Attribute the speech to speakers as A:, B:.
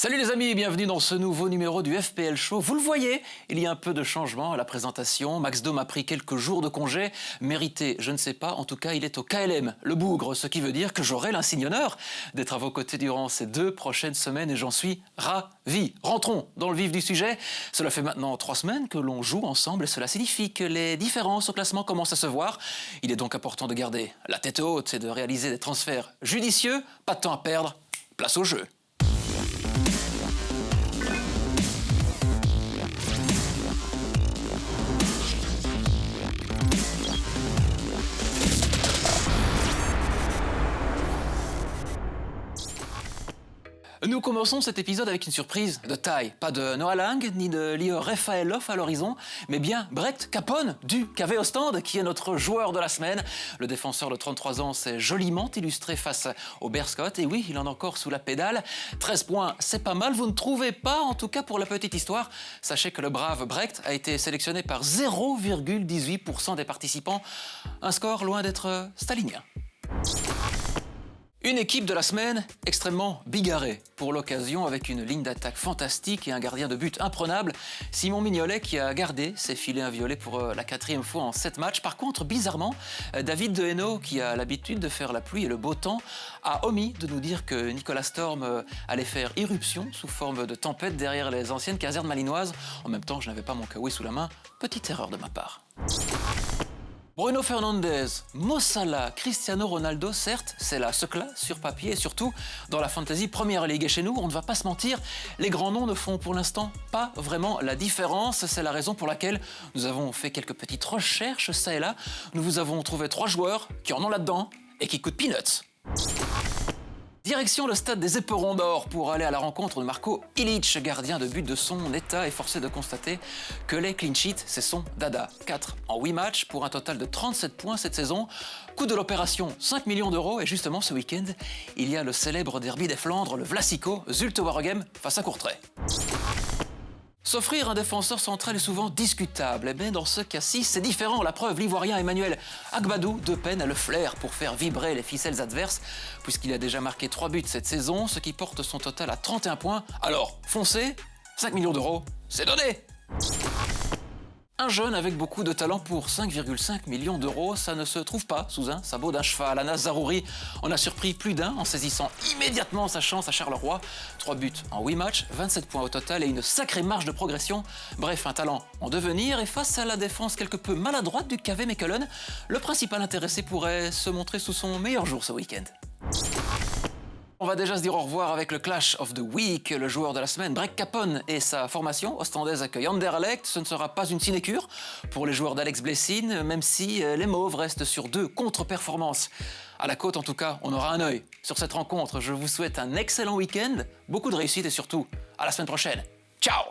A: Salut les amis, bienvenue dans ce nouveau numéro du FPL Show. Vous le voyez, il y a un peu de changement à la présentation. Max Dome a pris quelques jours de congé. Mérité, je ne sais pas. En tout cas, il est au KLM, le Bougre, ce qui veut dire que j'aurai l'insigne honneur d'être à vos côtés durant ces 2 prochaines semaines et j'en suis ravi. Rentrons dans le vif du sujet. Cela fait maintenant 3 semaines que l'on joue ensemble et cela signifie que les différences au classement commencent à se voir. Il est donc important de garder la tête haute et de réaliser des transferts judicieux. Pas de temps à perdre, place au jeu. Nous commençons cet épisode avec une surprise de taille. Pas de Noah Lang ni de Lior Rafaelov à l'horizon, mais bien Brecht Capone du KV Ostende qui est notre joueur de la semaine. Le défenseur de 33 ans s'est joliment illustré face au Berscott. Et oui, il en a encore sous la pédale. 13 points, c'est pas mal, vous ne trouvez pas, en tout cas pour la petite histoire. Sachez que le brave Brecht a été sélectionné par 0,18% des participants. Un score loin d'être stalinien. Une équipe de la semaine extrêmement bigarrée pour l'occasion avec une ligne d'attaque fantastique et un gardien de but imprenable, Simon Mignolet qui a gardé ses filets inviolés pour la 4e fois en 7 matchs. Par contre, bizarrement, David Dehaeno, qui a l'habitude de faire la pluie et le beau temps, a omis de nous dire que Nicolas Storm allait faire irruption sous forme de tempête derrière les anciennes casernes malinoises. En même temps, je n'avais pas mon kawaii sous la main. Petite erreur de ma part. Bruno Fernandes, Mo Salah, Cristiano Ronaldo, certes, c'est là ce classe sur papier et surtout dans la Fantasy Premier League. Et chez nous, on ne va pas se mentir, les grands noms ne font pour l'instant pas vraiment la différence. C'est la raison pour laquelle nous avons fait quelques petites recherches ça et là. Nous vous avons trouvé 3 joueurs qui en ont là-dedans et qui coûtent peanuts. Direction le stade des Éperons d'Or pour aller à la rencontre de Marco Ilić, gardien de but de son état, et forcé de constater que les clean sheets, c'est son dada. 4 en 8 matchs pour un total de 37 points cette saison. Coût de l'opération, 5 millions d'euros. Et justement, ce week-end, il y a le célèbre derby des Flandres, le Vlasico, Zulte Waregem face à Courtrai. S'offrir un défenseur central est souvent discutable, mais dans ce cas-ci, c'est différent. La preuve, l'Ivoirien Emmanuel Agbadou de peine a le flair pour faire vibrer les ficelles adverses, puisqu'il a déjà marqué 3 buts cette saison, ce qui porte son total à 31 points. Alors, foncez, 5 millions d'euros, c'est donné! Un jeune avec beaucoup de talent pour 5,5 millions d'euros, ça ne se trouve pas sous un sabot d'un cheval. Anas Zaroury en a surpris plus d'un en saisissant immédiatement sa chance à Charleroi. 3 buts en 8 matchs, 27 points au total et une sacrée marge de progression. Bref, un talent en devenir et face à la défense quelque peu maladroite du KV Mechelen, le principal intéressé pourrait se montrer sous son meilleur jour ce week-end. On va déjà se dire au revoir avec le Clash of the Week, le joueur de la semaine, Brecht Capone et sa formation. Ostendaise accueille Anderlecht. Ce ne sera pas une sinécure pour les joueurs d'Alex Blessing, même si les Mauves restent sur 2 contre-performances. À la côte, en tout cas, on aura un œil sur cette rencontre. Je vous souhaite un excellent week-end, beaucoup de réussite et surtout, à la semaine prochaine. Ciao!